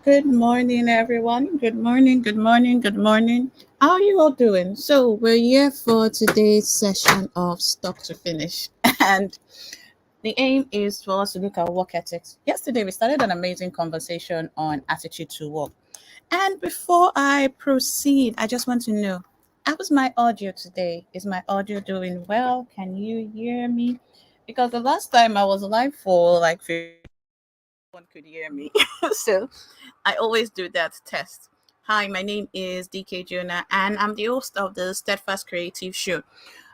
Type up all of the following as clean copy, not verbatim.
Good morning, everyone. Good morning, good morning, good morning. How are you all doing? So, we're here for today's session of Stop to Finish. And the aim is for us to look at work ethics. Yesterday, we started an amazing conversation on attitude to work. And before I proceed, I just want to know how was my audio today? Is my audio doing well? Can you hear me? Because the last time I was live for like 15 one could hear me. So I always do that test. Hi, my name is DK Jonah, and I'm the host of the Steadfast Creative Show.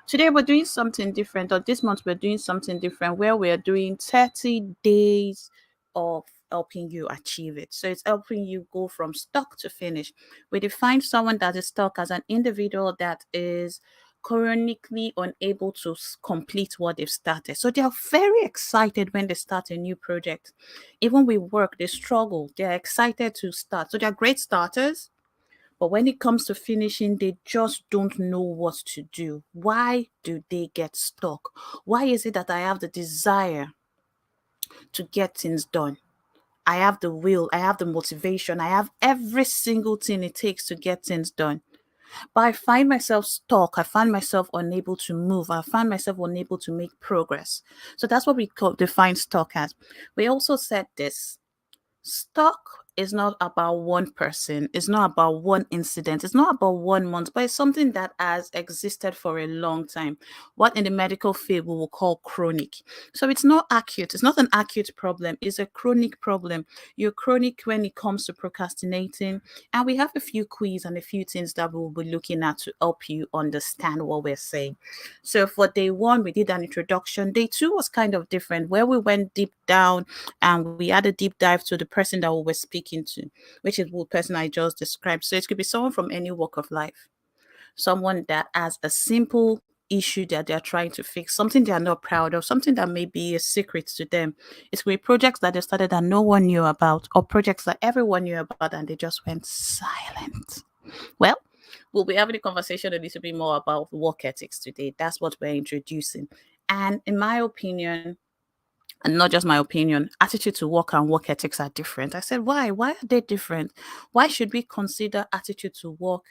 Today, we're doing something different, or this month, we're doing something different where we're doing 30 days of helping you achieve it. So, it's helping you go from stuck to finish. We define someone that is stuck as an individual that is chronically unable to complete what they've started. So they are very excited when they start a new project. Even with work, they struggle. They're excited to start. So they're great starters, but when it comes to finishing, they just don't know what to do. Why do they get stuck? Why is it that I have the desire to get things done? I have the will, I have the motivation, I have every single thing it takes to get things done. But I find myself stuck. I find myself unable to move. I find myself unable to make progress. So that's what define stuck as. We also said this. Stock is not about one person, it's not about one incident, it's not about 1 month, but it's something that has existed for a long time. What in the medical field we will call chronic. So it's not acute, it's not an acute problem, it's a chronic problem. You're chronic when it comes to procrastinating. And we have a few quiz and a few things that we'll be looking at to help you understand what we're saying. So for day one, we did an introduction. Day two was kind of different, where we went deep down and we had a deep dive to the person that we were speaking to, which is the person I just described. So it could be someone from any walk of life, someone that has a simple issue that they're trying to fix, something they're not proud of, something that may be a secret to them. It could be projects that they started that no one knew about, or projects that everyone knew about and they just went silent. Well, we'll be having a conversation a little bit more about work ethics today. That's what we're introducing. And in my opinion, and not just my opinion, attitude to work and work ethics are different. I said, why? Why are they different? Why should we consider attitude to work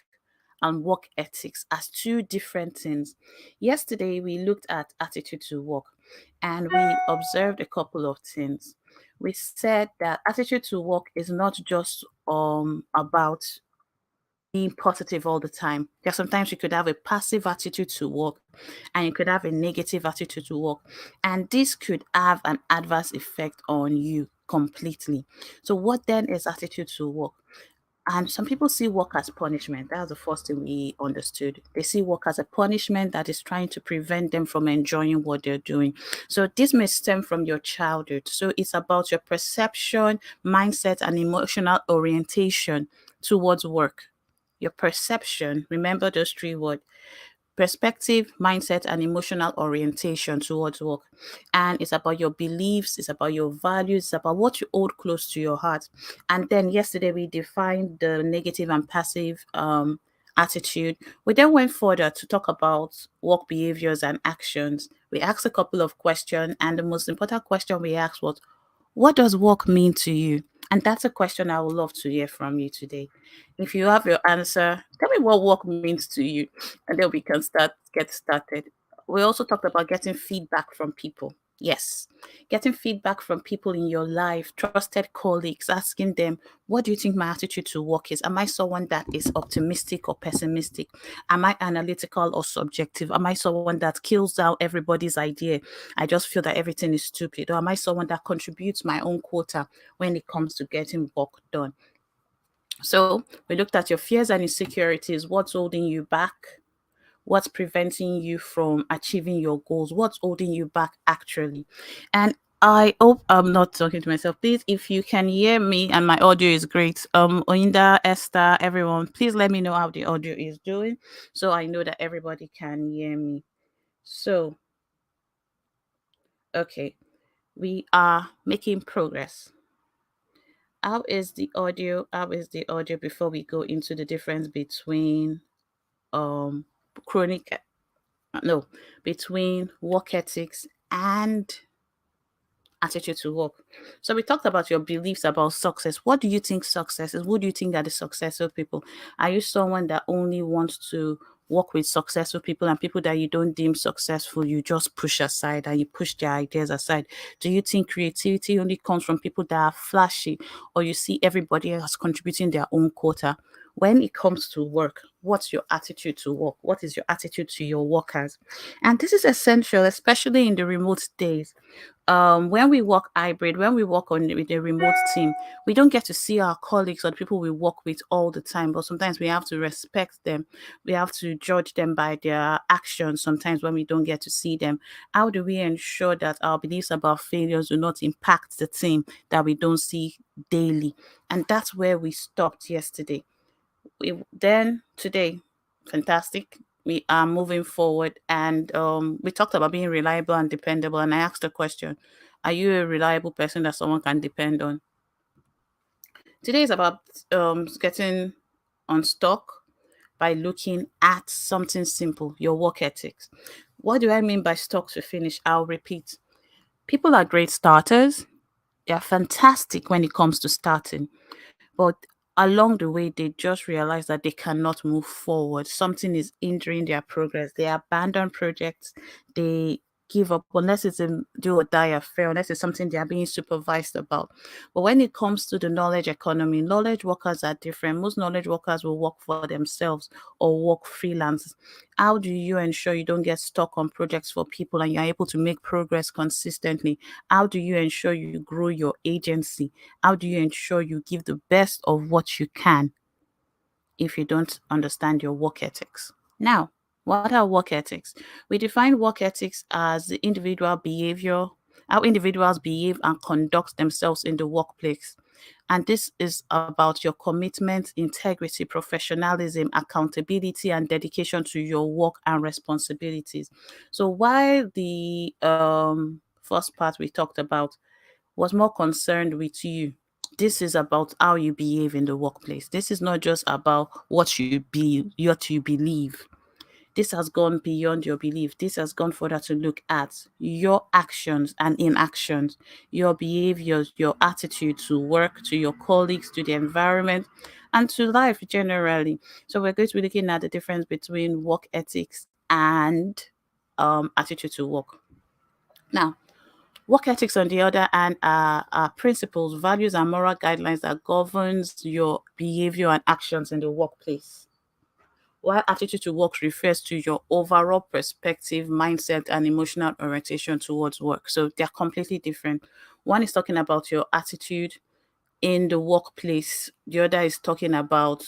and work ethics as two different things? Yesterday, we looked at attitude to work and we observed a couple of things. We said that attitude to work is not just about being positive all the time. Because sometimes you could have a passive attitude to work and you could have a negative attitude to work. And this could have an adverse effect on you completely. So, what then is attitude to work? And some people see work as punishment. That's the first thing we understood. They see work as a punishment that is trying to prevent them from enjoying what they're doing. So this may stem from your childhood. So it's about your perception, mindset, and emotional orientation towards work. Your perception, remember those three words: perspective, mindset, and emotional orientation towards work. And it's about your beliefs, it's about your values, it's about what you hold close to your heart. And then yesterday we defined the negative and passive attitude. We then went further to talk about work behaviors and actions. We asked a couple of questions, and the most important question we asked was, what does work mean to you? And that's a question I would love to hear from you today. If you have your answer, tell me what work means to you, and then we can get started. We also talked about getting feedback from people. Yes, getting feedback from people in your life, trusted colleagues, asking them, what do you think my attitude to work is? Am I someone that is optimistic or pessimistic? Am I analytical or subjective? Am I someone that kills out everybody's idea? I just feel that everything is stupid. Or am I someone that contributes my own quota when it comes to getting work done? So we looked at your fears and insecurities, what's holding you back, what's preventing you from achieving your goals, what's holding you back actually. And I hope I'm not talking to myself. Please, if you can hear me and my audio is great, Oinda, Esther, everyone, please let me know how the audio is doing so I know that everybody can hear me. So, okay, we are making progress. How is the audio? How is the audio before we go into the difference between um chronic, no, between work ethics and attitude to work. So we talked about your beliefs about success. What do you think success is? Who do you think are the successful people? Are you someone that only wants to work with successful people, and people that you don't deem successful, you just push aside and you push their ideas aside? Do you think creativity only comes from people that are flashy, or you see everybody else contributing their own quota? When it comes to work, what's your attitude to work? What is your attitude to your workers? And this is essential, especially in the remote days. When we work hybrid, when we work on with a remote team, we don't get to see our colleagues or the people we work with all the time, but sometimes we have to respect them. We have to judge them by their actions sometimes when we don't get to see them. How do we ensure that our beliefs about failures do not impact the team that we don't see daily? And that's where we stopped yesterday. Then today, fantastic. We are moving forward, and we talked about being reliable and dependable. And I asked the question: are you a reliable person that someone can depend on? Today is about getting unstuck by looking at something simple: your work ethics. What do I mean by stuck to finish? I'll repeat. People are great starters. They are fantastic when it comes to starting. But along the way, they just realize that they cannot move forward. Something is hindering their progress. They abandon projects. They give up unless it's a do or die affair, unless it's something they are being supervised about. But when it comes to the knowledge economy, knowledge workers are different. Most knowledge workers will work for themselves or work freelance. How do you ensure you don't get stuck on projects for people and you're able to make progress consistently? How do you ensure you grow your agency? How do you ensure you give the best of what you can if you don't understand your work ethics? Now, what are work ethics? We define work ethics as the individual behavior, how individuals behave and conduct themselves in the workplace. And this is about your commitment, integrity, professionalism, accountability, and dedication to your work and responsibilities. So while the first part we talked about was more concerned with you, this is about how you behave in the workplace. This is not just about what you believe. This has gone beyond your belief. This has gone further to look at your actions and inactions, your behaviors, your attitude to work, to your colleagues, to the environment, and to life generally. So we're going to be looking at the difference between work ethics and attitude to work. Now, work ethics, on the other hand, are principles, values, and moral guidelines that governs your behavior and actions in the workplace. While attitude to work refers to your overall perspective, mindset, and emotional orientation towards work. So they're completely different. One is talking about your attitude in the workplace. The other is talking about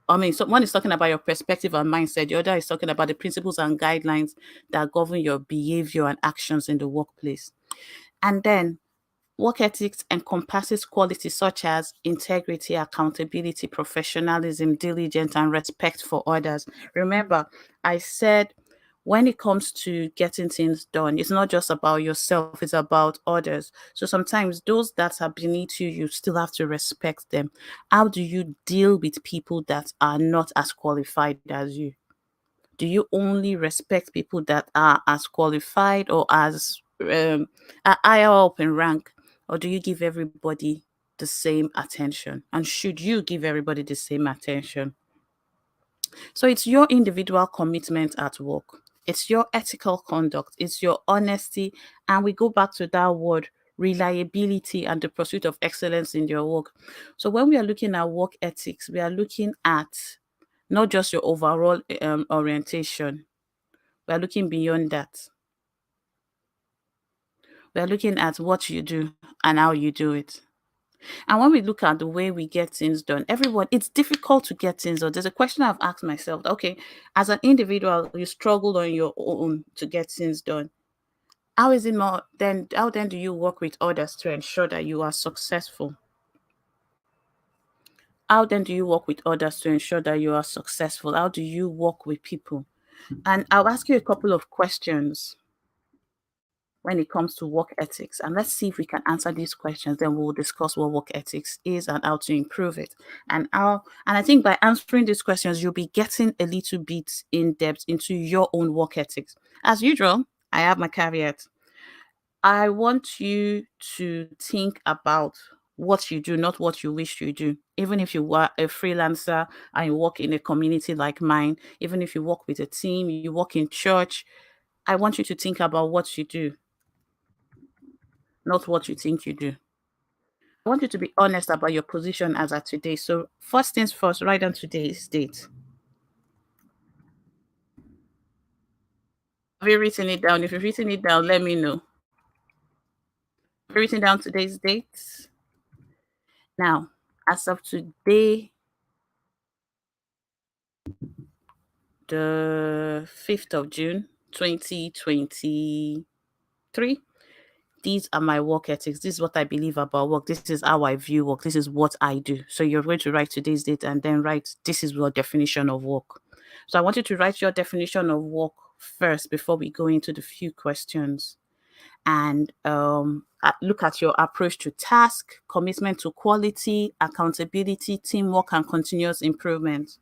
so one is talking about your perspective and mindset. The other is talking about the principles and guidelines that govern your behavior and actions in the workplace. And then work ethics encompasses qualities such as integrity, accountability, professionalism, diligence, and respect for others. Remember, I said when it comes to getting things done, it's not just about yourself, it's about others. So sometimes those that are beneath you, you still have to respect them. How do you deal with people that are not as qualified as you? Do you only respect people that are as qualified or as are higher up in rank, or do you give everybody the same attention? And should you give everybody the same attention? So it's your individual commitment at work. It's your ethical conduct. It's your honesty. And we go back to that word reliability and the pursuit of excellence in your work. So when we are looking at work ethics, we are looking at not just your overall orientation. We are looking beyond that. We are looking at what you do and how you do it. And when we look at the way we get things done, everyone, it's difficult to get things done. There's a question I've asked myself. Okay, as an individual, you struggle on your own to get things done. How is it more then? How then do you work with others to ensure that you are successful? How then do you work with others to ensure that you are successful? How do you work with people? And I'll ask you a couple of questions when it comes to work ethics. And let's see if we can answer these questions. Then we'll discuss what work ethics is and how to improve it. And I think by answering these questions, you'll be getting a little bit in depth into your own work ethics. As usual, I have my caveat. I want you to think about what you do, not what you wish you do. Even if you were a freelancer and you work in a community like mine, even if you work with a team, you work in church, I want you to think about what you do, not what you think you do. I want you to be honest about your position as of today. So, first things first, write down today's date. Have you written it down? If you've written it down, let me know. Have you written down today's date? Now, as of today, the 5th of June, 2023, these are my work ethics. This is what I believe about work. This is how I view work. This is what I do. So you're going to write today's date and then write, this is your definition of work. So I want you to write your definition of work first before we go into the few questions. And look at your approach to task, commitment to quality, accountability, teamwork, and continuous improvement.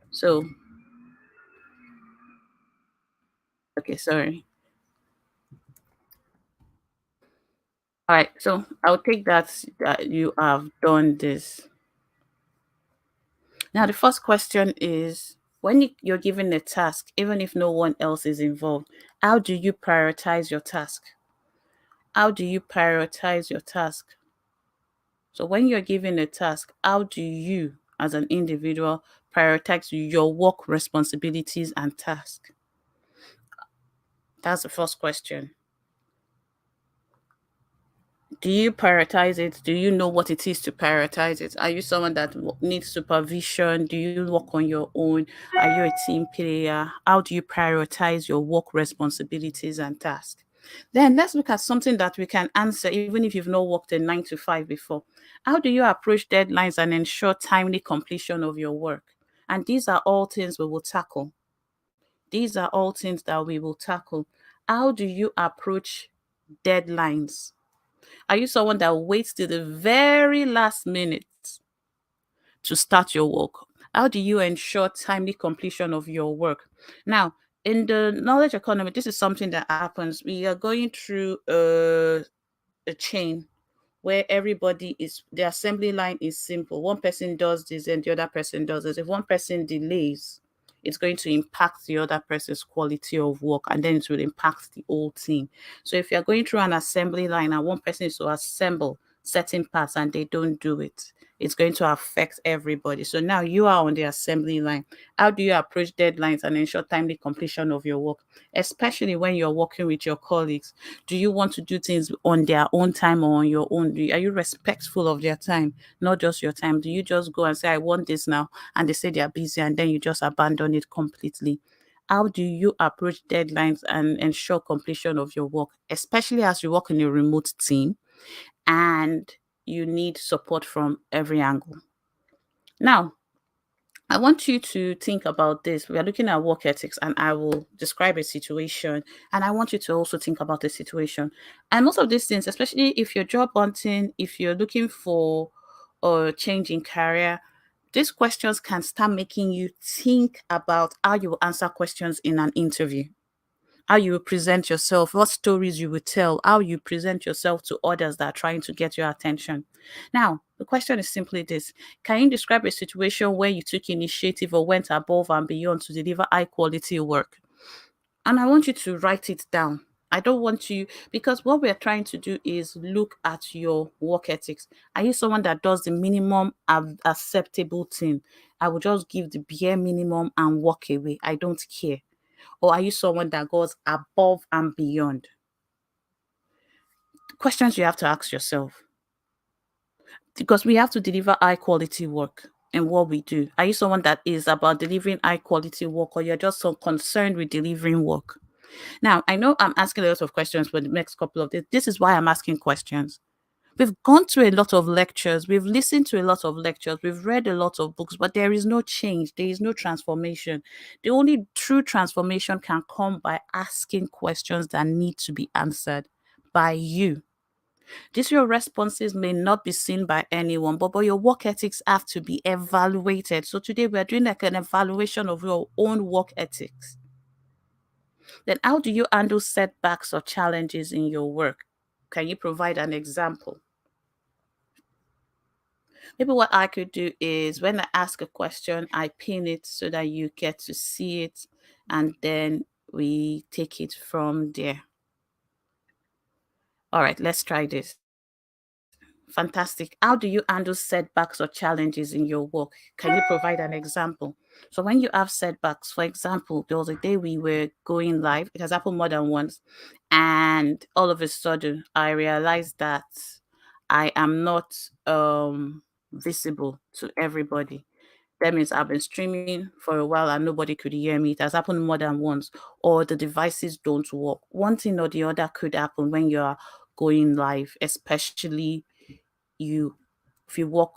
So, okay, sorry. All right, so I'll take that you have done this. Now, the first question is, when you're given a task, even if no one else is involved, how do you prioritize your task? How do you prioritize your task? So, when you're given a task, how do you, as an individual, prioritize your work responsibilities and tasks? That's the first question. Do you prioritize it? Do you know what it is to prioritize it? Are you someone that needs supervision? Do you work on your own? Are you a team player? How do you prioritize your work responsibilities and tasks? Then let's look at something that we can answer even if you've not worked a 9 to 5 before. How do you approach deadlines and ensure timely completion of your work? And these are all things we will tackle. These are all things that we will tackle. How do you approach deadlines? Are you someone that waits till the very last minute to start your work? How do you ensure timely completion of your work? Now, in the knowledge economy, this is something that happens. We are going through a chain where everybody is, the assembly line is simple. One person does this and the other person does this. If one person delays, it's going to impact the other person's quality of work, and then it will impact the whole team. So if you're going through an assembly line and one person is to assemble certain parts and they don't do it, it's going to affect everybody. So now you are on the assembly line. How do you approach deadlines and ensure timely completion of your work, especially when you're working with your colleagues? Do you want to do things on their own time or on your own? Are you respectful of their time, not just your time? Do you just go and say, I want this now, and they say they are busy, and then you just abandon it completely? How do you approach deadlines and ensure completion of your work, especially as you work in a remote team and you need support from every angle? Now, I want you to think about this. We are looking at work ethics, and I will describe a situation. And I want you to also think about the situation. And most of these things, especially if you're job hunting, if you're looking for a change in career, these questions can start making you think about how you will answer questions in an interview, how you will present yourself, what stories you will tell, how you present yourself to others that are trying to get your attention. Now, the question is simply this: can you describe a situation where you took initiative or went above and beyond to deliver high quality work? And I want you to write it down. I don't want you, because what we're trying to do is look at your work ethics. Are you someone that does the minimum acceptable thing? I will just give the bare minimum and walk away. I don't care. Or are you someone that goes above and beyond? Questions you have to ask yourself, because we have to deliver high quality work in what we do. Are you someone that is about delivering high quality work, or you're just so concerned with delivering work? Now, I know I'm asking a lot of questions for the next couple of days. This is why I'm asking questions. We've gone to a lot of lectures, we've listened to a lot of lectures, we've read a lot of books, but there is no change, there is no transformation. The only true transformation can come by asking questions that need to be answered by you. These your responses may not be seen by anyone, but your work ethics have to be evaluated. So today we're doing like an evaluation of your own work ethics. Then, how do you handle setbacks or challenges in your work? Can you provide an example? Maybe what I could do is when I ask a question, I pin it so that you get to see it, and then we take it from there. All right, let's try this. Fantastic. How do you handle setbacks or challenges in your work? Can you provide an example? So, when you have setbacks, for example, there was a day we were going live, it has happened more than once, and all of a sudden I realized that I am not visible to everybody. That means I've been streaming for a while and nobody could hear me. It has happened more than once, or the devices don't work. One thing or the other could happen when you're going live, especially you if you work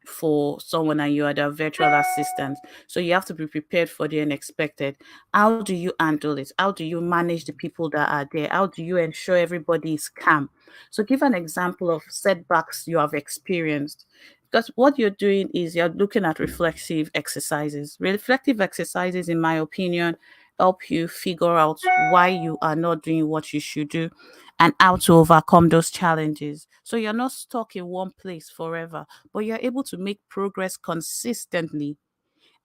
for someone and you are their virtual assistant. So you have to be prepared for the unexpected. How do you handle it? How do you manage the people that are there? How do you ensure everybody is calm? So give an example of setbacks you have experienced. Because what you're doing is you're looking at reflexive exercises. Reflective exercises, in my opinion, help you figure out why you are not doing what you should do and how to overcome those challenges. So you're not stuck in one place forever, but you're able to make progress consistently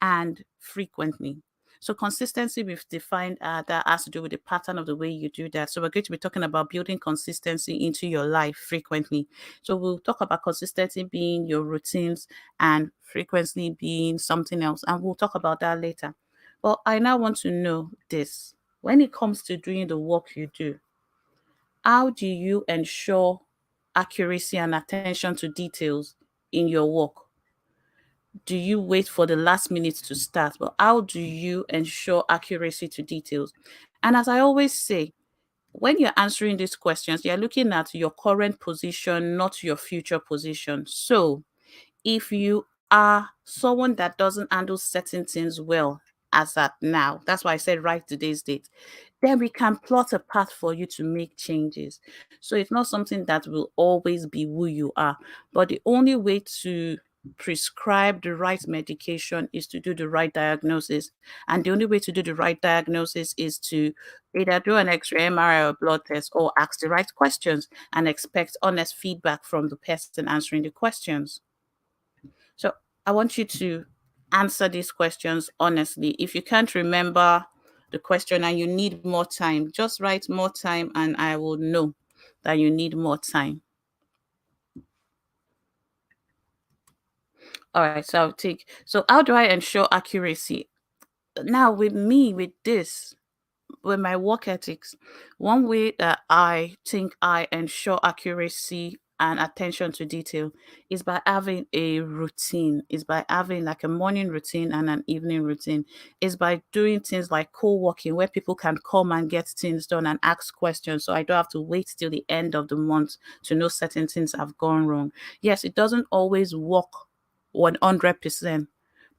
and frequently. So consistency we've defined that has to do with the pattern of the way you do that. So we're going to be talking about building consistency into your life frequently. So we'll talk about consistency being your routines and frequency being something else. And we'll talk about that later. But I now want to know this. When it comes to doing the work you do, how do you ensure accuracy and attention to details in your work? Do you wait for the last minute to start? But how do you ensure accuracy to details? And as I always say, when you're answering these questions, you're looking at your current position, not your future position. So if you are someone that doesn't handle certain things well as at now, that's why I said write today's date, then we can plot a path for you to make changes. So it's not something that will always be who you are, but the only way to prescribe the right medication is to do the right diagnosis. And the only way to do the right diagnosis is to either do an X-ray, MRI, or blood test, or ask the right questions and expect honest feedback from the person answering the questions. So I want you to answer these questions honestly. If you can't remember the question and you need more time, just write more time and I will know that you need more time. All right, so I'll take. So, how do I ensure accuracy? Now, with me, with this, with my work ethics, one way that I think I ensure accuracy and attention to detail is by having a routine, is by having like a morning routine and an evening routine, is by doing things like co-working where people can come and get things done and ask questions. So I don't have to wait till the end of the month to know certain things have gone wrong. Yes, it doesn't always work 100%,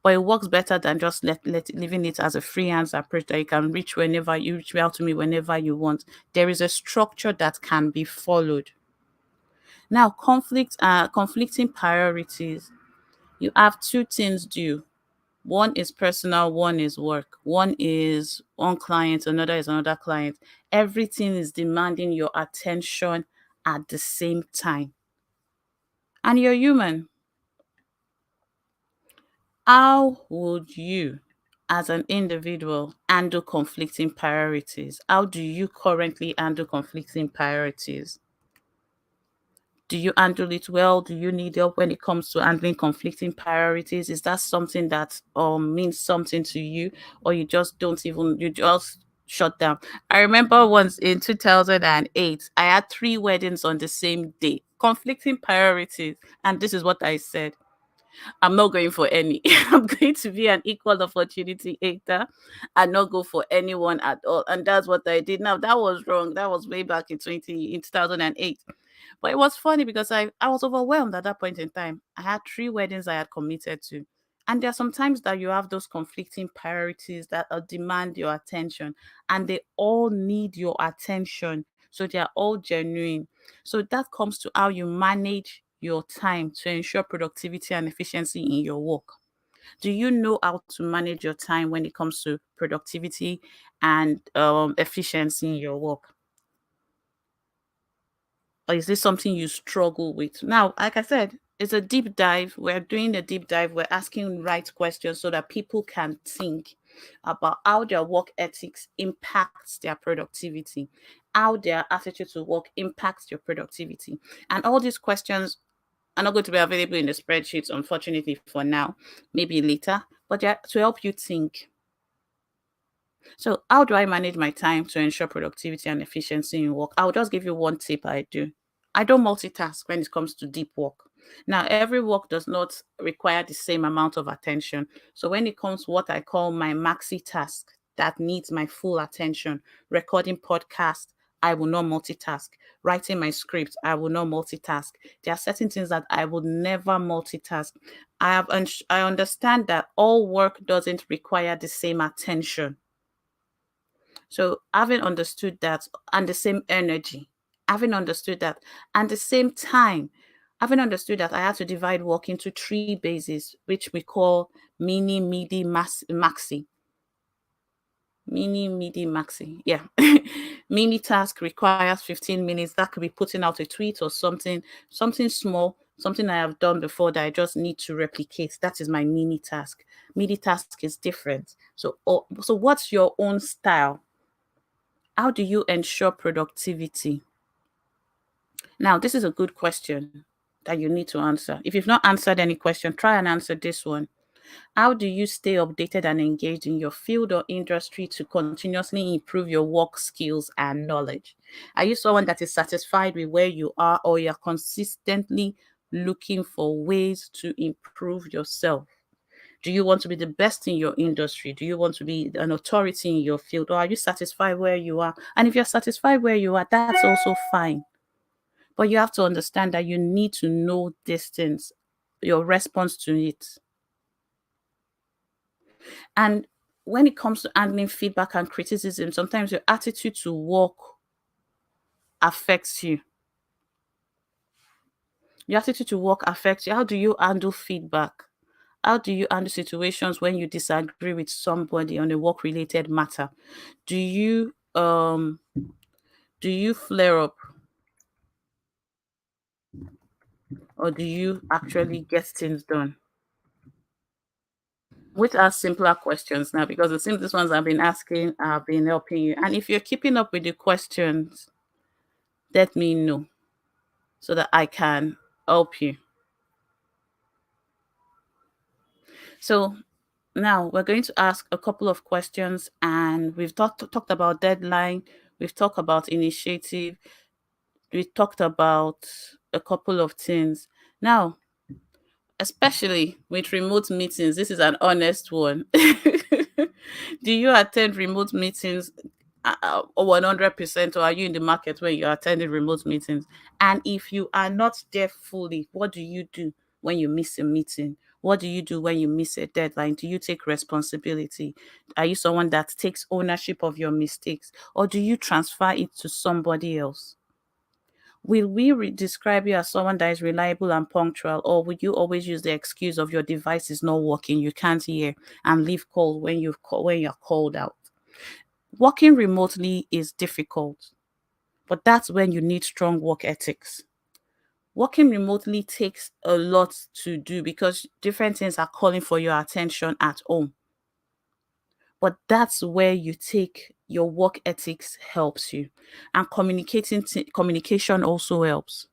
but it works better than just leaving it as a freelance approach that you can reach out to me whenever you want. There is a structure that can be followed. Now, conflicting priorities. You have two things due. One is personal, one is work. One is one client, another is another client. Everything is demanding your attention at the same time. And you're human. How would you, as an individual, handle conflicting priorities? How do you currently handle conflicting priorities? Do you handle it well? Do you need help when it comes to handling conflicting priorities? Is that something that means something to you, or you just shut down? I remember once in 2008, I had three weddings on the same day, conflicting priorities, and this is what I said. I'm not going for any. I'm going to be an equal opportunity hater and not go for anyone at all. And that's what I did. Now that was wrong. That was way back in 2008. But it was funny because I was overwhelmed at that point in time. I had three weddings I had committed to. And there are some times that you have those conflicting priorities that demand your attention, and they all need your attention. So they are all genuine. So that comes to how you manage your time to ensure productivity and efficiency in your work. Do you know how to manage your time when it comes to productivity and efficiency in your work? Or is this something you struggle with? Now, like I said, it's a deep dive. We're doing a deep dive. We're asking right questions so that people can think about how their work ethics impacts their productivity, how their attitude to work impacts your productivity. And all these questions are not going to be available in the spreadsheets, unfortunately, for now, maybe later, but they're to help you think. So, how do I manage my time to ensure productivity and efficiency in work? I'll just give you one tip I do. I don't multitask when it comes to deep work. Now, every work does not require the same amount of attention. So, when it comes to what I call my maxi task that needs my full attention, recording podcast, I will not multitask. Writing my script, I will not multitask. There are certain things that I would never multitask. I understand that all work doesn't require the same attention. So having understood that and the same energy, having understood that and the same time, having understood that I had to divide work into three bases, which we call mini, midi, maxi. Mini, midi, maxi. Yeah. Mini task requires 15 minutes. That could be putting out a tweet or something small, something I have done before that I just need to replicate. That is my mini task. Midi task is different. So what's your own style? How do you ensure productivity? Now, this is a good question that you need to answer. If you've not answered any question, try and answer this one. How do you stay updated and engaged in your field or industry to continuously improve your work skills and knowledge? Are you someone that is satisfied with where you are, or you're consistently looking for ways to improve yourself? Do you want to be the best in your industry? Do you want to be an authority in your field? Or are you satisfied where you are? And if you're satisfied where you are, that's also fine. But you have to understand that you need to know distance, your response to it. And when it comes to handling feedback and criticism, sometimes your attitude to work affects you. Your attitude to work affects you. How do you handle feedback? How do you handle situations when you disagree with somebody on a work related matter? Do you flare up, or do you actually get things done? Which are simpler questions now, because it seems these ones I've been asking have been helping you. And if you're keeping up with the questions, let me know so that I can help you. So now we're going to ask a couple of questions, and we've talked about deadline, we've talked about initiative, we talked about a couple of things. Now, especially with remote meetings, this is an honest one. Do you attend remote meetings 100%, or are you in the market when you're attending remote meetings? And if you are not there fully, what do you do when you miss a meeting? What do you do when you miss a deadline? Do you take responsibility? Are you someone that takes ownership of your mistakes, or do you transfer it to somebody else? Will we describe you as someone that is reliable and punctual, or would you always use the excuse of your device is not working, you can't hear, and leave call when when you're called out? Working remotely is difficult, but that's when you need strong work ethics. Working remotely takes a lot to do because different things are calling for your attention at home. But that's where you take your work ethics helps you, and communication also helps.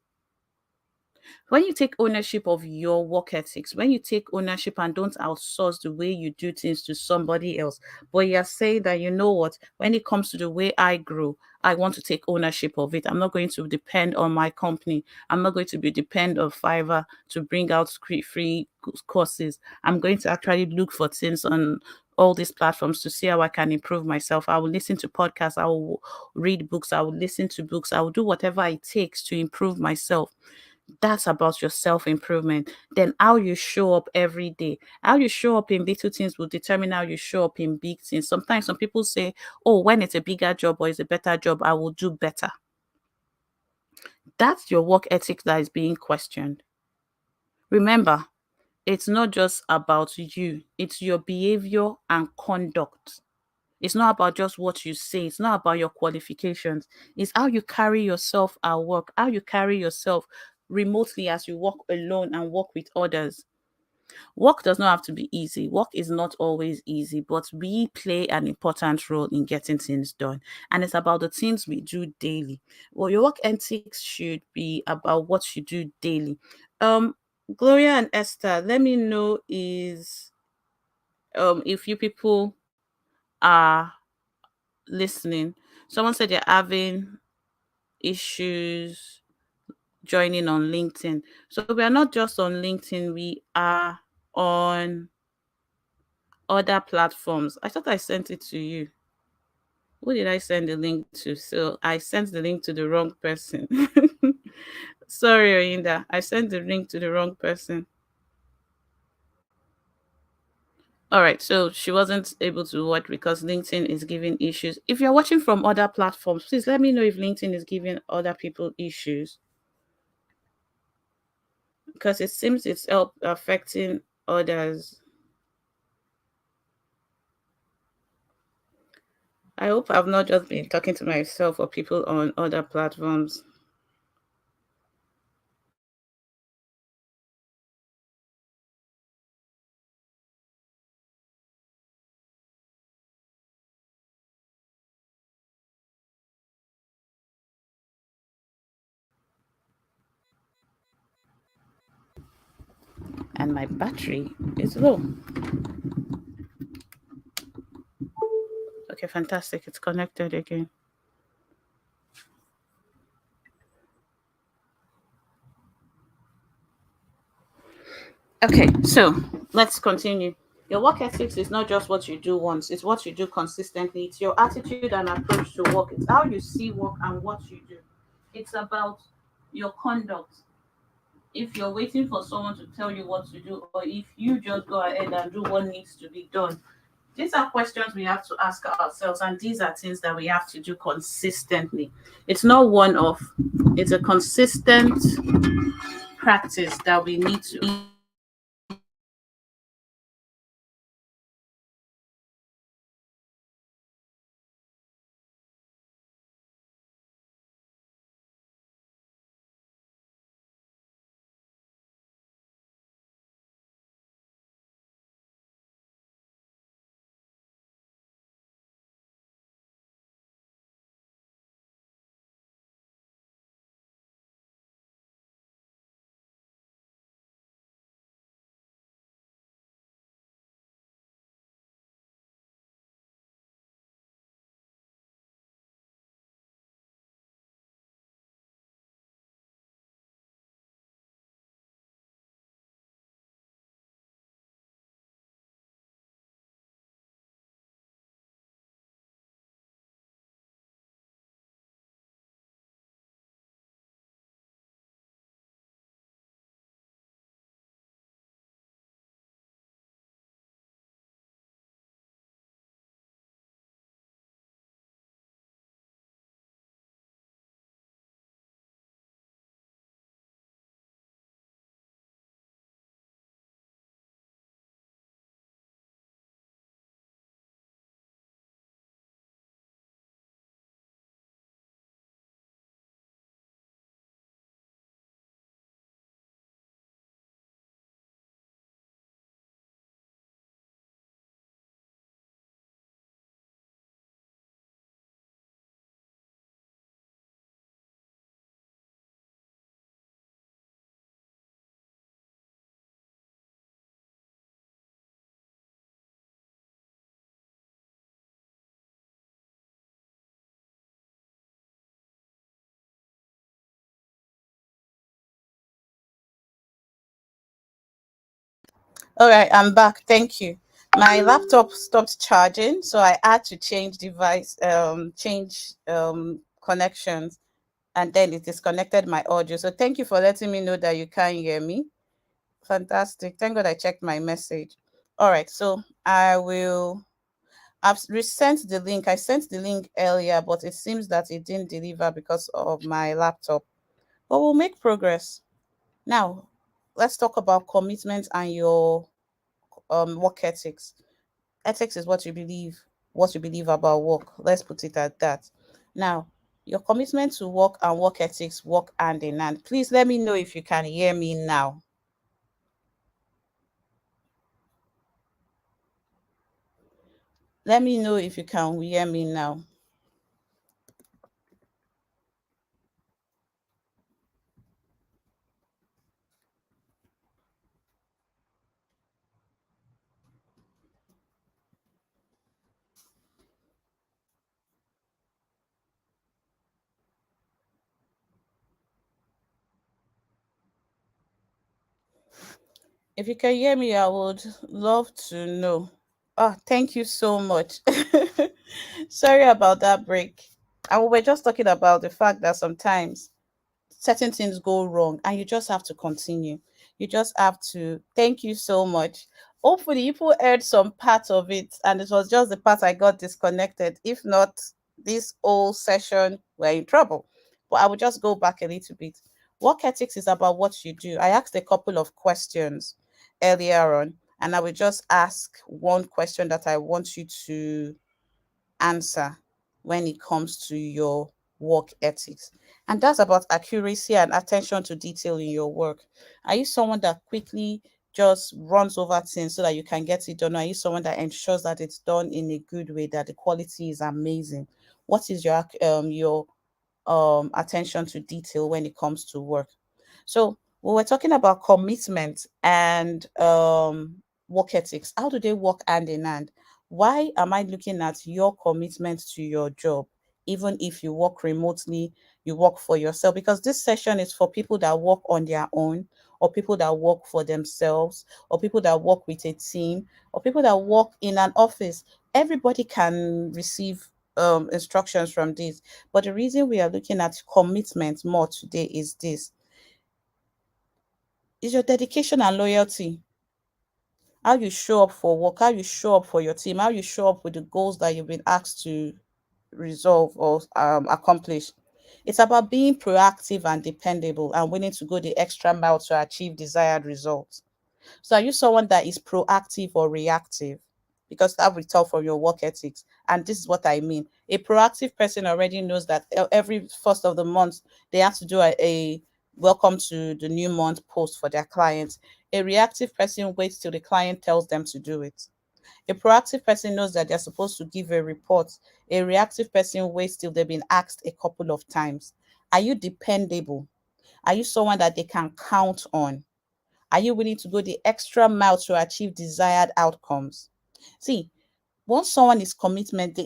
When you take ownership of your work ethics, when you take ownership and don't outsource the way you do things to somebody else, but you're saying that, you know what, when it comes to the way I grow, I want to take ownership of it. I'm not going to depend on my company. I'm not going to be depend on Fiverr to bring out free courses. I'm going to actually look for things on all these platforms to see how I can improve myself. I will listen to podcasts. I will read books. I will listen to books. I will do whatever it takes to improve myself. That's about your self improvement. Then how you show up every day, how you show up in little things will determine how you show up in big things. Sometimes some people say, oh, when it's a bigger job or it's a better job, I will do better. That's your work ethic that is being questioned. Remember, it's not just about you, it's your behavior and conduct. It's not about just what you say, it's not about your qualifications. It's how you carry yourself at work, how you carry yourself remotely as you work alone and work with others. Work does not have to be easy. Work is not always easy, but we play an important role in getting things done. And it's about the things we do daily. Well, your work ethics should be about what you do daily. Um, Gloria and Esther, let me know is if you people are listening. Someone said they're having issues joining on LinkedIn. So we are not just on LinkedIn, we are on other platforms. I thought I sent it to you. Who did I send the link to? So I sent the link to the wrong person. Sorry, Oyinda. I sent the link to the wrong person. All right, so she wasn't able to watch because LinkedIn is giving issues. If you're watching from other platforms, please let me know if LinkedIn is giving other people issues because it seems it's affecting others. I hope I've not just been talking to myself or people on other platforms. And my battery is low. Okay, fantastic. It's connected again. Okay, so let's continue. Your work ethics is not just what you do once, it's what you do consistently. It's your attitude and approach to work. It's how you see work and what you do. It's about your conduct. If you're waiting for someone to tell you what to do, or if you just go ahead and do what needs to be done, these are questions we have to ask ourselves, and these are things that we have to do consistently. It's not one off, it's a consistent practice that we need to. All right, I'm back. Thank you. My laptop stopped charging, so I had to change device, change connections, and then it disconnected my audio. So thank you for letting me know that you can hear me. Fantastic. Thank God I checked my message. All right, so I will. I've resent the link. I sent the link earlier, but it seems that it didn't deliver because of my laptop. But we'll make progress now. let's talk about commitment and your work ethics. Ethics is what you believe about work. Let's put it at that. Now, your commitment to work and work ethics work hand in hand. Please let me know if you can hear me now. Let me know if you can hear me now. If you can hear me, I would love to know. Oh, thank you so much. Sorry about that break. And we were just talking about the fact that sometimes certain things go wrong and you just have to continue. You just have to. Thank you so much. Hopefully people heard some part of it and it was just the part I got disconnected. If not, this whole session we're in trouble. But I will just go back a little bit. Work ethics is about what you do. I asked a couple of questions earlier on, and I will just ask one question that I want you to answer when it comes to your work ethics. And that's about accuracy and attention to detail in your work. Are you someone that quickly just runs over things so that you can get it done? Or are you someone that ensures that it's done in a good way, that the quality is amazing? What is your attention to detail when it comes to work? So we were talking about commitment and work ethics. How do they work hand in hand? Why am I looking at your commitment to your job? Even if you work remotely, you work for yourself, because this session is for people that work on their own, or people that work for themselves, or people that work with a team, or people that work in an office. Everybody can receive instructions from this. But the reason we are looking at commitment more today is this: is your dedication and loyalty. How you show up for work, how you show up for your team, how you show up with the goals that you've been asked to resolve or accomplish. It's about being proactive and dependable and willing to go the extra mile to achieve desired results. So are you someone that is proactive or reactive? Because that will tell from your work ethics. And this is what I mean. A proactive person already knows that every first of the month they have to do a welcome to the new month post for their clients. A reactive person waits till the client tells them to do it. A proactive person knows that they're supposed to give a report. A reactive person waits till they've been asked a couple of times. Are you dependable? Are you someone that they can count on? Are you willing to go the extra mile to achieve desired outcomes? See, once someone is committed,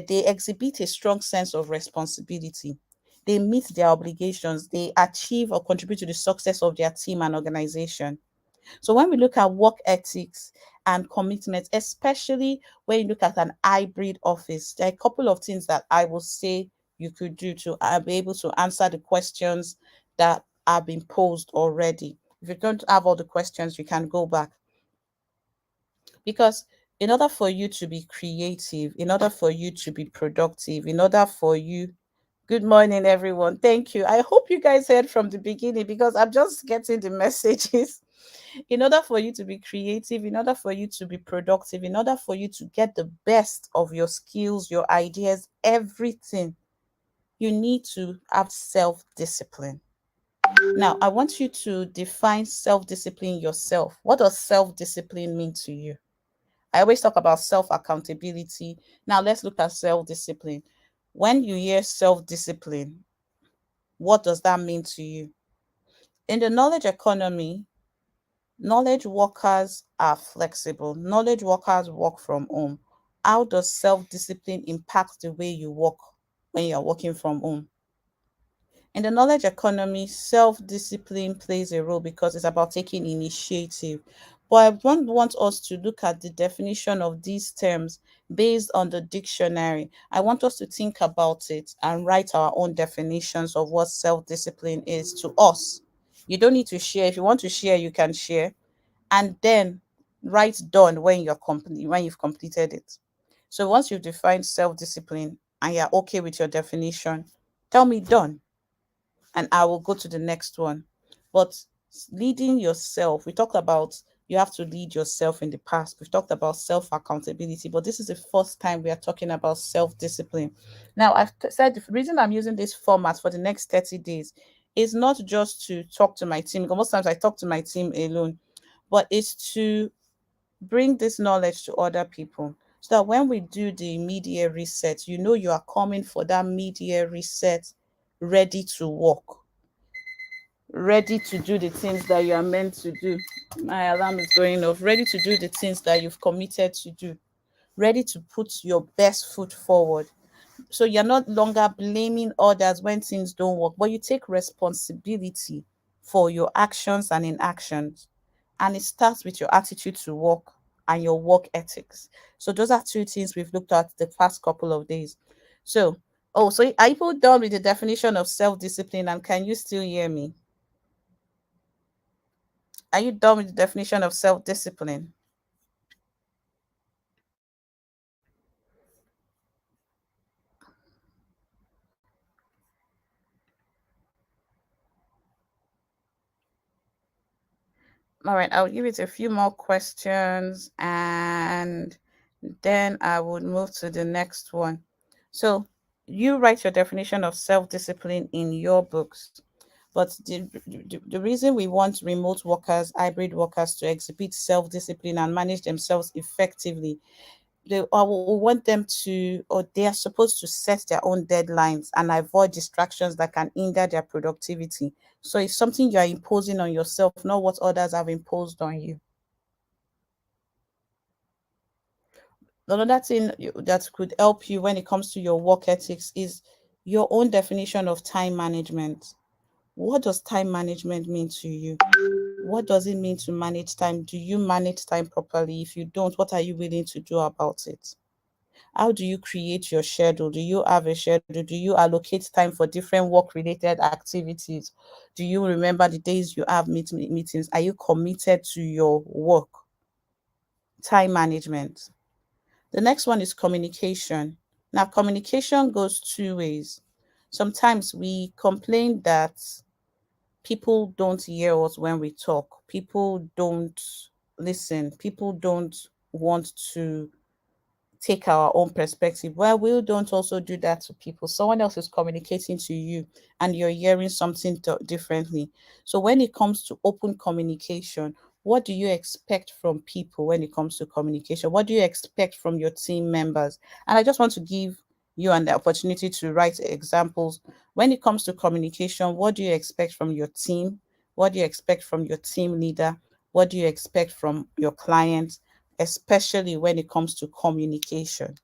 they exhibit a strong sense of responsibility. They meet their obligations, they achieve or contribute to the success of their team and organization. So when we look at work ethics and commitment, especially when you look at an hybrid office, there are a couple of things that I will say you could do to be able to answer the questions that have been posed already. If you don't have all the questions, you can go back. Because in order for you to be creative, in order for you to be productive, in order for you, good morning, everyone. Thank you. I hope you guys heard from the beginning because I'm just getting the messages. In order for you to be creative, in order for you to be productive, in order for you to get the best of your skills, your ideas, everything, you need to have self discipline. Now, I want you to define self discipline yourself. What does self discipline mean to you? I always talk about self accountability. Now, let's look at self discipline. When you hear self discipline, what does that mean to you? In the knowledge economy, knowledge workers are flexible. Knowledge workers work from home. How does self discipline impact the way you work when you're working from home? In the knowledge economy, self discipline plays a role because it's about taking initiative. But I want us to look at the definition of these terms based on the dictionary. I want us to think about it and write our own definitions of what self discipline is to us. You don't need to share. If you want to share, you can share, and then write done when when you've completed it. So once you've defined self-discipline and you're okay with your definition, tell me done, and I will go to the next one. But Leading yourself. We talked about you have to lead yourself in the past. We've talked about self accountability, but this is the first time we are talking about self discipline. Now, said the reason I'm using this format for the next 30 days is not just to talk to my team, because most times I talk to my team alone, but it's to bring this knowledge to other people so that when we do the media reset, you know you are coming for that media reset ready to work, ready to do the things that you are meant to do. My alarm is going off. Ready to do the things that you've committed to do, ready to put your best foot forward. So you're not longer blaming others when things don't work, but you take responsibility for your actions and inactions. And it starts with your attitude to work and your work ethics. So those are two things we've looked at the past couple of days. So, oh, so are you done with the definition of self-discipline, and can you still hear me? Are you done with the definition of self-discipline? All right, I'll give it a few more questions and then I would move to the next one. So, you write your definition of self discipline in your books, but the reason we want remote workers, hybrid workers to exhibit self discipline and manage themselves effectively, we want them to, or they are supposed to set their own deadlines and avoid distractions that can hinder their productivity. So it's something you are imposing on yourself, not what others have imposed on you. Another thing that could help you when it comes to your work ethics is your own definition of time management. What does time management mean to you? What does it mean to manage time? Do you manage time properly? If you don't, what are you willing to do about it? How do you create your schedule? Do you have a schedule? Do you allocate time for different work related activities? Do you remember the days you have meetings? Are you committed to your work? Time management. The next one is communication. Now, communication goes two ways. Sometimes we complain that people don't hear us when we talk, people don't listen, people don't want to take our own perspective. Well, we don't also do that to people. Someone else is communicating to you and you're hearing something differently. So, when it comes to open communication, what do you expect from people when it comes to communication? What do you expect from your team members? And I just want to give you an opportunity to write examples. When it comes to communication, what do you expect from your team? What do you expect from your team leader? What do you expect from your clients? Especially when it comes to communication.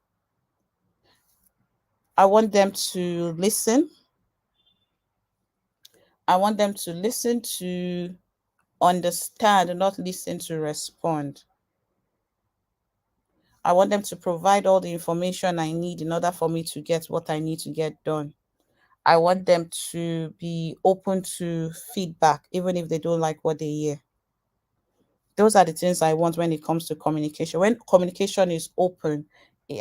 I want them to listen. I want them to listen to understand and not listen to respond. I want them to provide all the information I need in order for me to get what I need to get done. I want them to be open to feedback, even if they don't like what they hear. Those are the things I want when it comes to communication. When communication is open,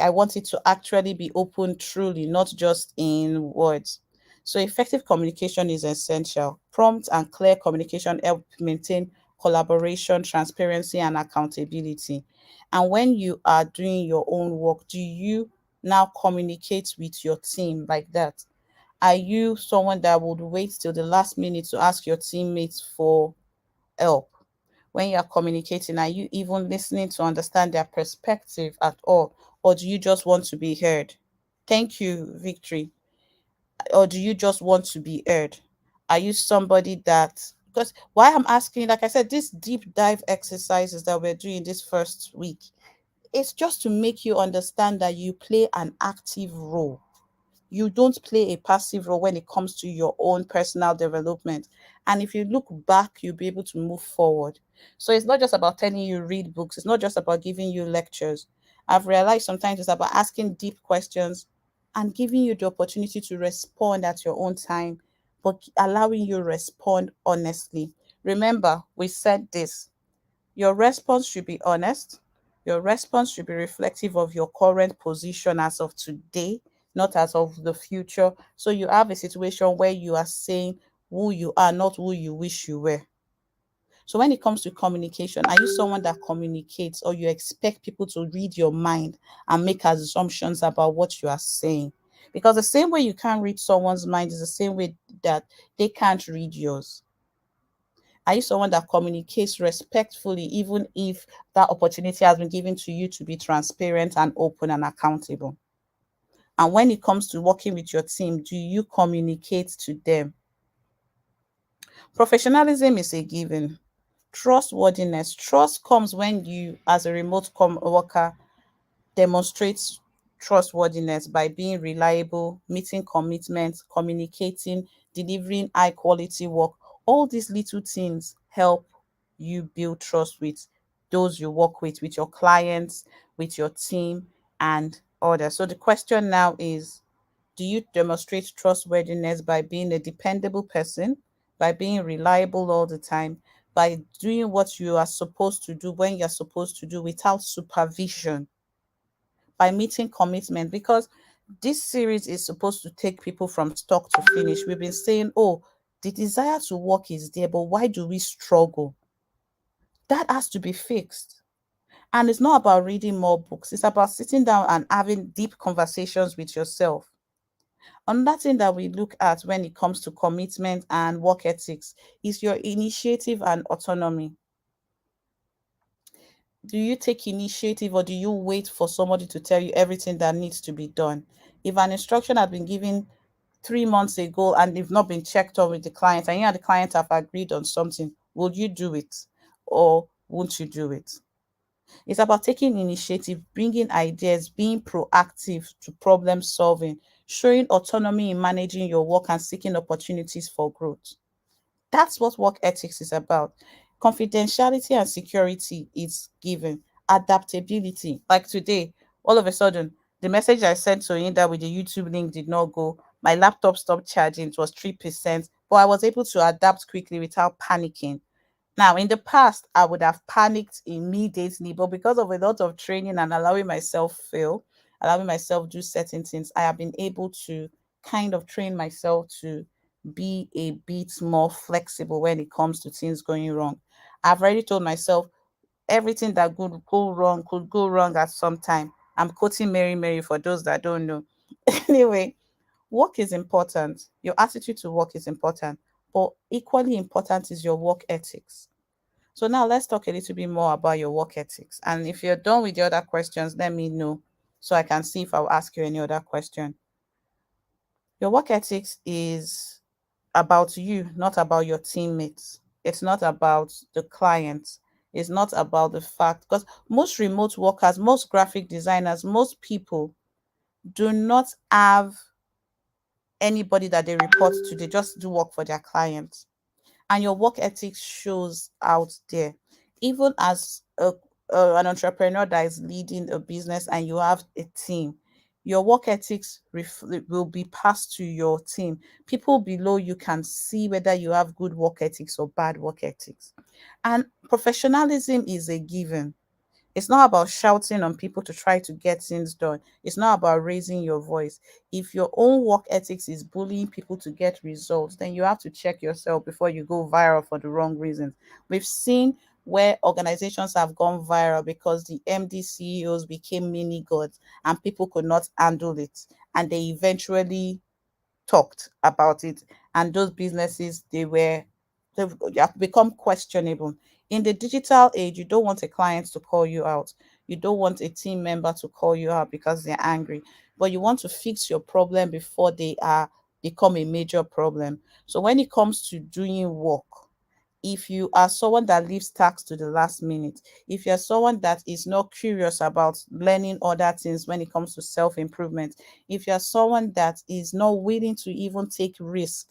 I want it to actually be open truly, not just in words. So effective communication is essential. Prompt and clear communication help maintain collaboration, transparency, and accountability. And when you are doing your own work, do you now communicate with your team like that? Are you someone that would wait till the last minute to ask your teammates for help? When you're communicating, are you even listening to understand their perspective at all? Or do you just want to be heard? Thank you, Victory. Or do you just want to be heard? Are you somebody that, because why I'm asking, like I said, this deep dive exercises that we're doing this first week, it's just to make you understand that you play an active role. You don't play a passive role when it comes to your own personal development. And if you look back, you'll be able to move forward. So it's not just about telling you read books, it's not just about giving you lectures. I've realized sometimes it's about asking deep questions and giving you the opportunity to respond at your own time, but allowing you respond honestly. Remember, we said this, your response should be honest. Your response should be reflective of your current position as of today, not as of the future. So you have a situation where you are saying who you are, not who you wish you were. So when it comes to communication, are you someone that communicates, or you expect people to read your mind and make assumptions about what you are saying? Because the same way you can't read someone's mind is the same way that they can't read yours. Are you someone that communicates respectfully, even if that opportunity has been given to you to be transparent and open and accountable? And when it comes to working with your team, do you communicate to them? Professionalism is a given. Trustworthiness. Trust comes when you, as a worker, demonstrates trustworthiness by being reliable, meeting commitments, communicating, delivering high quality work. All these little things help you build trust with those you work with your clients, with your team, and others. So the question now is, do you demonstrate trustworthiness by being a dependable person, by being reliable all the time, by doing what you are supposed to do when you're supposed to do without supervision, by meeting commitment? Because this series is supposed to take people from start to finish. We've been saying, oh, the desire to work is there, but why do we struggle? That has to be fixed. And it's not about reading more books, it's about sitting down and having deep conversations with yourself. Another thing that we look at when it comes to commitment and work ethics is your initiative and autonomy. Do you take initiative, or do you wait for somebody to tell you everything that needs to be done? If an instruction has been given 3 months ago and they've not been checked on with the client, and you and the client have agreed on something, would you do it or won't you do it? It's about taking initiative, bringing ideas, being proactive to problem solving, showing autonomy in managing your work and seeking opportunities for growth. That's what work ethics is about. Confidentiality and security is given. Adaptability. Like today, all of a sudden, the message I sent to Inda with the YouTube link did not go. My laptop stopped charging. It was 3%, but I was able to adapt quickly without panicking. Now, in the past, I would have panicked immediately, but because of a lot of training and allowing myself fail, allowing myself do certain things, I have been able to kind of train myself to be a bit more flexible when it comes to things going wrong. I've already told myself everything that could go wrong at some time. I'm quoting Mary Mary for those that don't know. Anyway, work is important. Your attitude to work is important, but equally important is your work ethics. So now let's talk a little bit more about your work ethics. And if you're done with the other questions, let me know so I can see if I'll ask you any other question. Your work ethics is about you, not about your teammates. It's not about the client. It's not about the fact, because most remote workers, most graphic designers, most people do not have anybody that they report to. They just do work for their clients, and your work ethics shows out there. Even as an entrepreneur that is leading a business and you have a team, your work ethics will be passed to your team. People below you can see whether you have good work ethics or bad work ethics. And professionalism is a given. It's not about shouting on people to try to get things done. It's not about raising your voice. If your own work ethics is bullying people to get results, then you have to check yourself before you go viral for the wrong reasons. We've seen where organizations have gone viral because the MD CEOs became mini gods and people could not handle it. And they eventually talked about it, and those businesses, they've have become questionable. In the digital age, you don't want a client to call you out, you don't want a team member to call you out because they're angry, but you want to fix your problem before they are become a major problem. So when it comes to doing work, if you are someone that leaves tasks to the last minute, if you're someone that is not curious about learning other things when it comes to self improvement, if you're someone that is not willing to even take risk,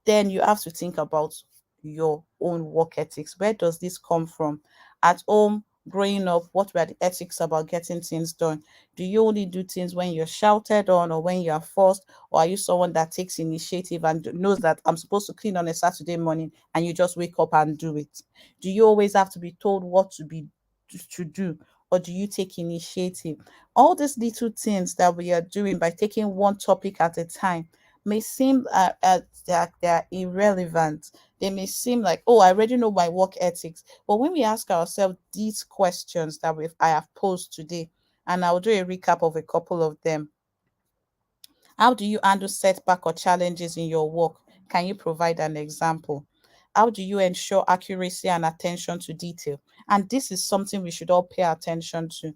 then you have to think about your own work ethics. Where does this come from? At home, growing up, what were the ethics about getting things done? Do you only do things when you're shouted on or when you're forced? Or are you someone that takes initiative and knows that I'm supposed to clean on a Saturday morning and you just wake up and do it? Do you always have to be told what to do? Or do you take initiative? All these little things that we are doing by taking one topic at a time, may seem that they're irrelevant. They may seem like, oh, I already know my work ethics. But when we ask ourselves these questions that I have posed today, and I'll do a recap of a couple of them. How do you handle setback or challenges in your work? Can you provide an example? How do you ensure accuracy and attention to detail? And this is something we should all pay attention to.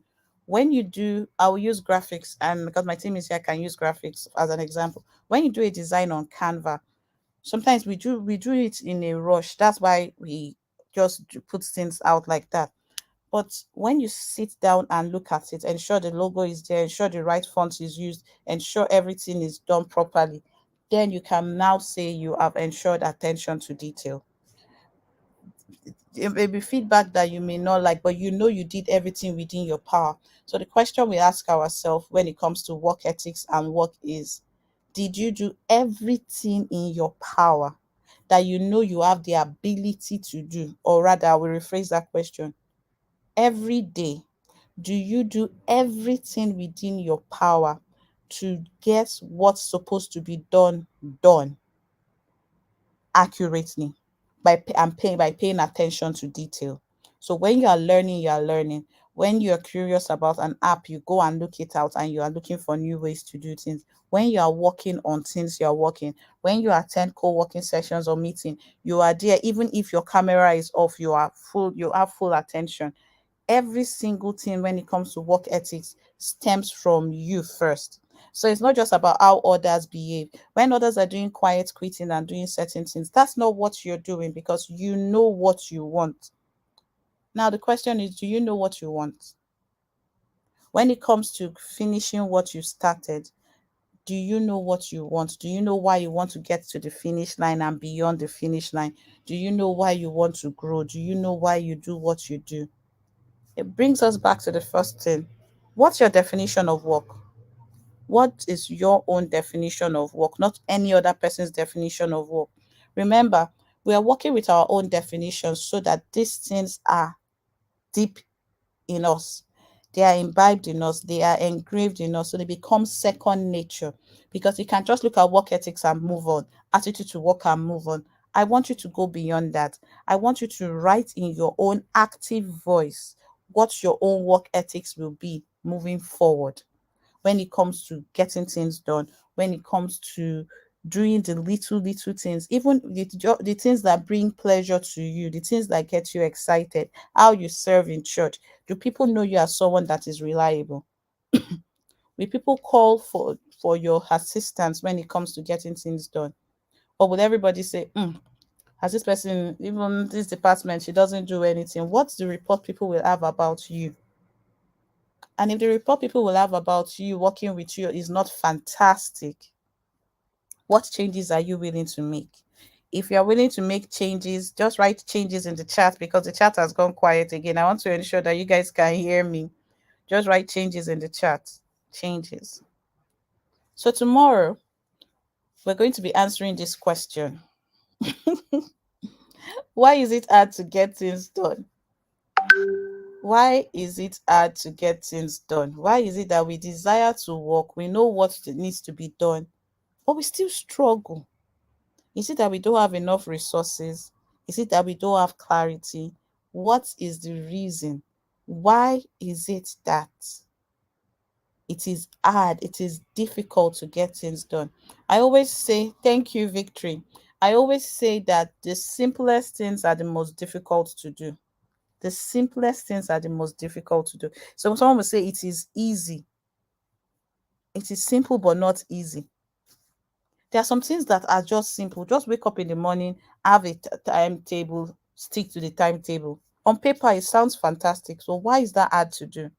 When you do, I will use graphics, and because my team is here, I can use graphics as an example. When you do a design on Canva, sometimes we do it in a rush. That's why we just put things out like that. But when you sit down and look at it, ensure the logo is there, ensure the right font is used, ensure everything is done properly, then you can now say you have ensured attention to detail. It may be feedback that you may not like, but you know you did everything within your power. So the question we ask ourselves when it comes to work ethics and work is, did you do everything in your power that you know you have the ability to do? Or rather, I will rephrase that question. Every day, do you do everything within your power to get what's supposed to be done accurately by paying attention to detail? So when you are learning, you are learning. When you are curious about an app, you go and look it out and you are looking for new ways to do things. When you are working on things, you are working. When you attend co-working sessions or meeting, you are there. Even if your camera is off, you have full attention. Every single thing when it comes to work ethics stems from you first. So it's not just about how others behave. When others are doing quiet quitting and doing certain things, that's not what you're doing because you know what you want. Now, the question is, do you know what you want? When it comes to finishing what you started, do you know what you want? Do you know why you want to get to the finish line and beyond the finish line? Do you know why you want to grow? Do you know why you do what you do? It brings us back to the first thing. What's your definition of work? What is your own definition of work, not any other person's definition of work? Remember, we are working with our own definitions so that these things are deep in us. They are imbibed in us, they are engraved in us, so they become second nature. Because you can just look at work ethics and move on, attitude to work and move on. I want you to go beyond that. I want you to write in your own active voice what your own work ethics will be moving forward when it comes to getting things done, when it comes to doing the little things, even the things that bring pleasure to you, the things that get you excited, how you serve in church. Do people know you as someone that is reliable? Will people call for your assistance when it comes to getting things done? Or will everybody say, has this person, even this department, she doesn't do anything? What's the report people will have about you? And if the report people will have about you working with you is not fantastic, what changes are you willing to make? If you're willing to make changes, just write changes in the chat because the chat has gone quiet again. I want to ensure that you guys can hear me. Just write changes in the chat. Changes. So tomorrow, we're going to be answering this question. Why is it hard to get things done? Why is it hard to get things done? Why is it that we desire to work, we know what needs to be done, but we still struggle? Is it that we don't have enough resources? Is it that we don't have clarity? What is the reason? Why is it that it is hard, it is difficult to get things done? I always say, thank you, Victory. I always say that the simplest things are the most difficult to do. The simplest things are the most difficult to do. So someone will say it is easy. It is simple but not easy. There are some things that are just simple. Just wake up in the morning, have a timetable, stick to the timetable. On paper, it sounds fantastic. So why is that hard to do?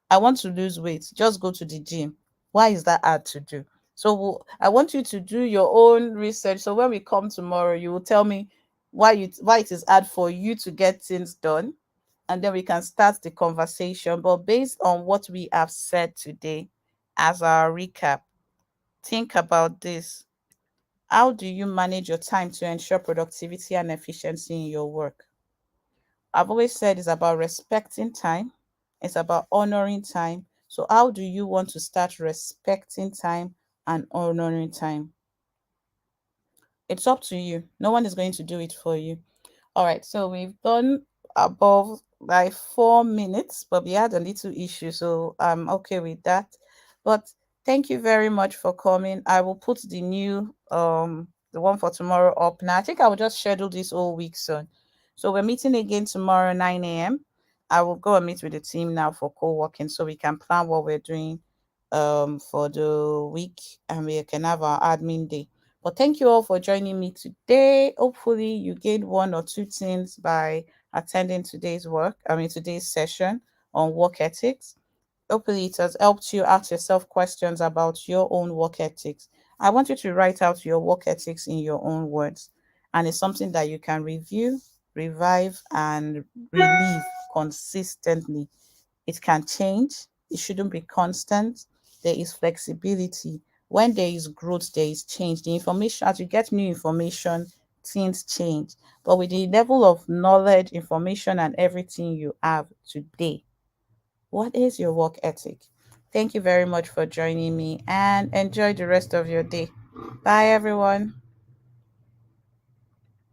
I want to lose weight. Just go to the gym. Why is that hard to do? So I want you to do your own research. So when we come tomorrow, you will tell me why it is hard for you to get things done, and then we can start the conversation. But based on what we have said today, as our recap, think about this. How do you manage your time to ensure productivity and efficiency in your work? I've always said it's about respecting time, it's about honoring time. So, how do you want to start respecting time and honoring time? It's up to you. No one is going to do it for you. All right, so we've done above by 4 minutes, but we had a little issue, so I'm okay with that. But thank you very much for coming. I will put the one for tomorrow up now. I think I will just schedule this whole week soon. So we're meeting again tomorrow 9 a.m. I will go and meet with the team now for co-working so we can plan what we're doing for the week and we can have our admin day. But thank you all for joining me today. Hopefully, you gained one or two things by attending today's session on work ethics. Hopefully, it has helped you ask yourself questions about your own work ethics. I want you to write out your work ethics in your own words, and it's something that you can review, revive, and relieve consistently. It can change, it shouldn't be constant. There is flexibility. When there is growth, there is change. The information, as you get new information, things change. But with the level of knowledge, information, and everything you have today, what is your work ethic? Thank you very much for joining me and enjoy the rest of your day. Bye, everyone.